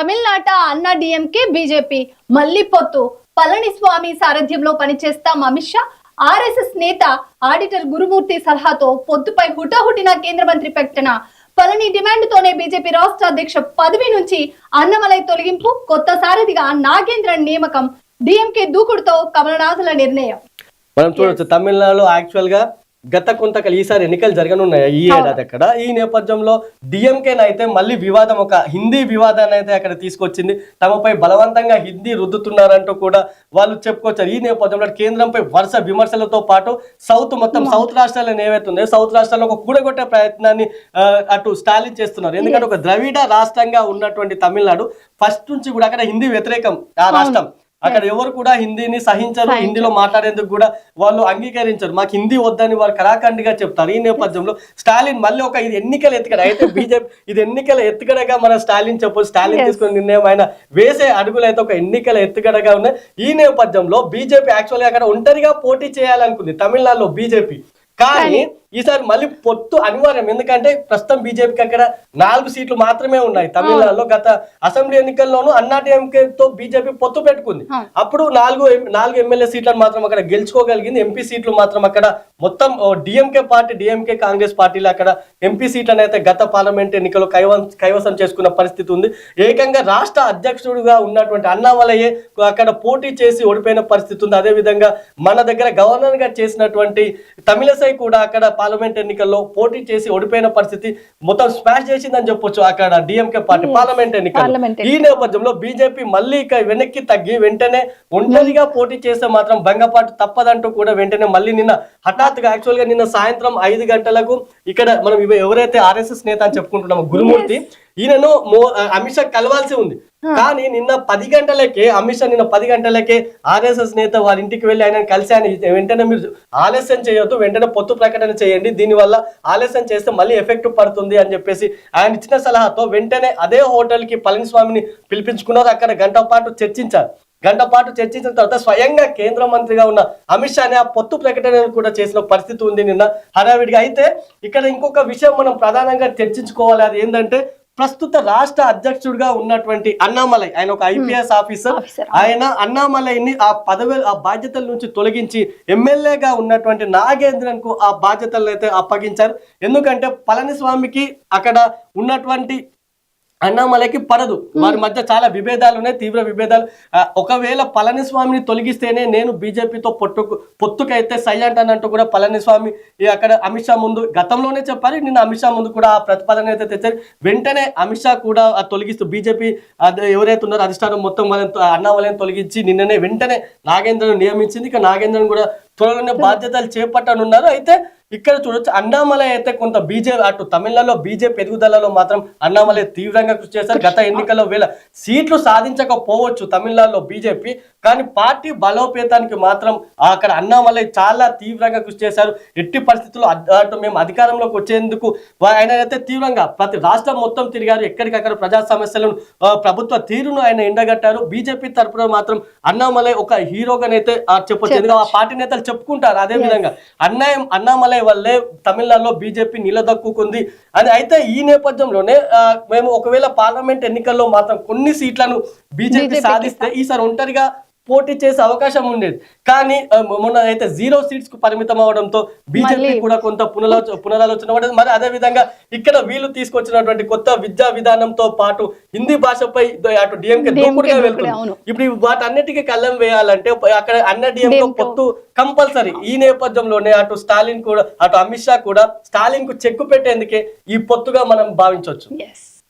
తమిళనాట అన్నా DMK BJP మళ్లీ పొత్తు. పళనిస్వామి సారథ్యంలో పనిచేస్తాం అమిత్ షా. ఆర్ఎస్ఎస్ నేత ఆడిటర్ గురుమూర్తి సలహాతో పొత్తుపై హుటాహుటిన కేంద్ర మంత్రి ప్రకటన. పళని డిమాండ్ తోనే బీజేపీ రాష్ట్ర అధ్యక్ష పదవి నుంచి అన్నమలై తొలగింపు, కొత్త సారథిగా నాగేంద్రన్ నియామకం, డిఎంకే దూకుడుతో కమలనాథుల నిర్ణయం. మనం చూడొచ్చు తమిళనాడులో యాక్చువల్ గా గత కొంతకాలం ఈసారి ఎన్నికలు జరగనున్నాయి ఈ ఏడాది. అక్కడ ఈ నేపథ్యంలో డిఎంకే అయితే మళ్ళీ వివాదం, ఒక హిందీ వివాదాన్ని అయితే అక్కడ తీసుకొచ్చింది. తమపై బలవంతంగా హిందీ రుద్దుతున్నారంటూ కూడా వాళ్ళు చెప్పుకొచ్చారు. ఈ నేపథ్యంలో కేంద్రంపై వరుస విమర్శలతో పాటు మొత్తం సౌత్ రాష్ట్రాలను ఏవైతుందో సౌత్ రాష్ట్రాల్లో ఒక కూడగొట్టే ప్రయత్నాన్ని అటు స్టాలిన్ చేస్తున్నారు. ఎందుకంటే ఒక ద్రవిడ రాష్ట్రంగా ఉన్నటువంటి తమిళనాడు ఫస్ట్ నుంచి కూడా అక్కడ హిందీ వ్యతిరేకం ఆ రాష్ట్రం. అక్కడ ఎవరు కూడా హిందీని సహించరు, హిందీలో మాట్లాడేందుకు కూడా వాళ్ళు అంగీకరించరు. మాకు హిందీ వద్దని వాళ్ళు కరాఖండిగా చెప్తారు. ఈ నేపథ్యంలో స్టాలిన్ మళ్ళీ ఒక ఇది ఎన్నికల ఎత్తుగడ అయితే బీజేపీ ఇది ఎన్నికల ఎత్తుగడగా మన స్టాలిన్ చెప్పొచ్చు. స్టాలిన్ తీసుకున్న నిర్ణయం ఆయన వేసే అడుగులు అయితే ఒక ఎన్నికల ఎత్తుగడగా ఉన్నాయి. ఈ నేపథ్యంలో బీజేపీ యాక్చువల్గా అక్కడ ఒంటరిగా పోటీ చేయాలనుకుంది తమిళనాడులో బీజేపీ. కానీ ఈసారి మళ్ళీ పొత్తు అనివార్యం. ఎందుకంటే ప్రస్తుతం బీజేపీకి అక్కడ 4 సీట్లు మాత్రమే ఉన్నాయి తమిళనాడులో. గత అసెంబ్లీ ఎన్నికల్లోనూ అన్నా డిఎంకే తో బీజేపీ పొత్తు పెట్టుకుంది. అప్పుడు 4 ఎమ్మెల్యే సీట్లను మాత్రం అక్కడ గెలుచుకోగలిగింది. ఎంపీ సీట్లు మాత్రం అక్కడ మొత్తం డిఎంకే కాంగ్రెస్ పార్టీలు అక్కడ ఎంపీ సీట్లను అయితే గత పార్లమెంట్ ఎన్నికల్లో కైవసం చేసుకున్న పరిస్థితి ఉంది. ఏకంగా రాష్ట్ర అధ్యక్షుడుగా ఉన్నటువంటి అన్నామలయ్యే అక్కడ పోటీ చేసి ఓడిపోయిన పరిస్థితి ఉంది. అదే విధంగా మన దగ్గర గవర్నర్ గా చేసినటువంటి తమిళసై కూడా అక్కడ పార్లమెంట్ ఎన్నికల్లో పోటీ చేసి ఓడిపోయిన పరిస్థితి, మొత్తం స్మాష్ చేసిందని చెప్పొచ్చు అక్కడ డిఎంకే పార్టీ పార్లమెంట్ ఎన్నికల్లో. ఈ నేపథ్యంలో బీజేపీ మళ్ళీ ఇక వెనక్కి తగ్గి వెంటనే ఒంటరిగా పోటీ చేస్తే మాత్రం భంగపాటు తప్పదంటూ కూడా వెంటనే మళ్ళీ నిన్న హఠాత్తుగా యాక్చువల్ గా నిన్న సాయంత్రం 5 గంటలకు ఇక్కడ మనం ఎవరైతే ఆర్ఎస్ఎస్ నేత అని చెప్పుకుంటున్నామో గురుమూర్తి, ఈయనను అమిత్ షా కలవాల్సి ఉంది. కానీ నిన్న 10 గంటలకే అమిత్ షా నిన్న 10 గంటలకే ఆర్ఎస్ఎస్ నేత వారి ఇంటికి వెళ్ళి ఆయన కలిసి ఆయన వెంటనే మీరు ఆలస్యం చేయొద్దు, వెంటనే పొత్తు ప్రకటన చేయండి, దీనివల్ల ఆలస్యం చేస్తే మళ్ళీ ఎఫెక్ట్ పడుతుంది అని చెప్పేసి ఆయన ఇచ్చిన సలహాతో వెంటనే అదే హోటల్ కి పళనిస్వామిని పిలిపించుకున్నారు. అక్కడ గంట పాటు చర్చించిన తర్వాత స్వయంగా కేంద్ర మంత్రిగా ఉన్న అమిత్ షాని ఆ పొత్తు ప్రకటన కూడా చేసిన పరిస్థితి ఉంది నిన్న హడావిడిగా. అయితే ఇక్కడ ఇంకొక విషయం మనం ప్రధానంగా చర్చించుకోవాలి. అది ఏంటంటే ప్రస్తుత రాష్ట్ర అధ్యక్షుడిగా ఉన్నటువంటి అన్నామలై, ఆయన ఒక ఐపీఎస్ ఆఫీసర్. ఆయన అన్నామలైని ఆ బాధ్యతల నుంచి తొలగించి ఎమ్మెల్యేగా ఉన్నటువంటి నాగేంద్రన్ కు ఆ బాధ్యతలను అయితే అప్పగించారు. ఎందుకంటే పళనిస్వామికి అక్కడ ఉన్నటువంటి అన్నామలైకి పడదు, వారి మధ్య చాలా విభేదాలు ఉన్నాయి, తీవ్ర విభేదాలు. ఒకవేళ పళనిస్వామిని తొలగిస్తేనే నేను బీజేపీతో పొత్తుకైతే సైలెంట్ అన్నట్టు కూడా పళనిస్వామి అక్కడ అమిత్ షా ముందు గతంలోనే చెప్పారు. నిన్న అమిత్ షా ముందు కూడా ఆ ప్రతిపాదన అయితే తెచ్చారు. వెంటనే అమిత్ షా కూడా తొలగిస్తూ బీజేపీ ఎవరైతే ఉన్నారో అధిష్టానం మొత్తం అన్నామలైని తొలగించి నిన్ననే వెంటనే నాగేంద్రను నియమించింది. ఇక నాగేంద్రన్ కూడా త్వరలోనే బాధ్యతలు చేపట్టనున్నారు. అయితే ఇక్కడ చూడొచ్చు అన్నామలై అయితే కొంత బీజేపీ అటు తమిళనాడులో బీజేపీ ఎదుగుదలలో మాత్రం అన్నామలై తీవ్రంగా కృషి చేశారు. గత ఎన్నికల్లో 1000 సీట్లు సాధించకపోవచ్చు తమిళనాడులో బీజేపీ, కానీ పార్టీ బలోపేతానికి మాత్రం అక్కడ అన్నామలై చాలా తీవ్రంగా కృషి చేశారు. ఎట్టి పరిస్థితుల్లో అటు మేము అధికారంలోకి వచ్చేందుకు ఆయన అయితే తీవ్రంగా ప్రతి రాష్ట్రం మొత్తం తిరిగారు. ఎక్కడికక్కడ ప్రజా సమస్యలను ప్రభుత్వ తీరును ఆయన ఎండగట్టారు. బీజేపీ తరఫున మాత్రం అన్నామలై ఒక హీరోగానైతే చెప్పొచ్చు. ఎందుకంటే ఆ పార్టీ నేతలు చెప్పుకుంటారు. అదే విధంగా అన్నామలై వల్లే తమిళనాడులో బీజేపీ నిలదొక్కుంది అని. అయితే ఈ నేపథ్యంలోనే మేము ఒకవేళ పార్లమెంట్ ఎన్నికల్లో మాత్రం కొన్ని సీట్లను బీజేపీ సాధిస్తే ఈసారి ఒంటరిగా పోటీ చేసే అవకాశం ఉండేది. కానీ మొన్న అయితే 0 సీట్స్ కు పరిమితం అవడంతో బీజేపీ కూడా కొంత పునరాలోచన పడేది. మరి అదే విధంగా ఇక్కడ వీళ్ళు తీసుకొచ్చినటువంటి కొత్త విద్యా విధానంతో పాటు హిందీ భాషపై అటు డిఎంకే దూకుడుగా వెళ్తుంది. ఇప్పుడు వాటన్నిటికీ కళ్ళెం వేయాలంటే అక్కడ అన్న డిఎంకే పొత్తు కంపల్సరీ. ఈ నేపథ్యంలోనే అటు స్టాలిన్ కూడా అటు అమిత్ షా కూడా స్టాలిన్ కు చెక్కు పెట్టేందుకే ఈ పొత్తుగా మనం భావించవచ్చు.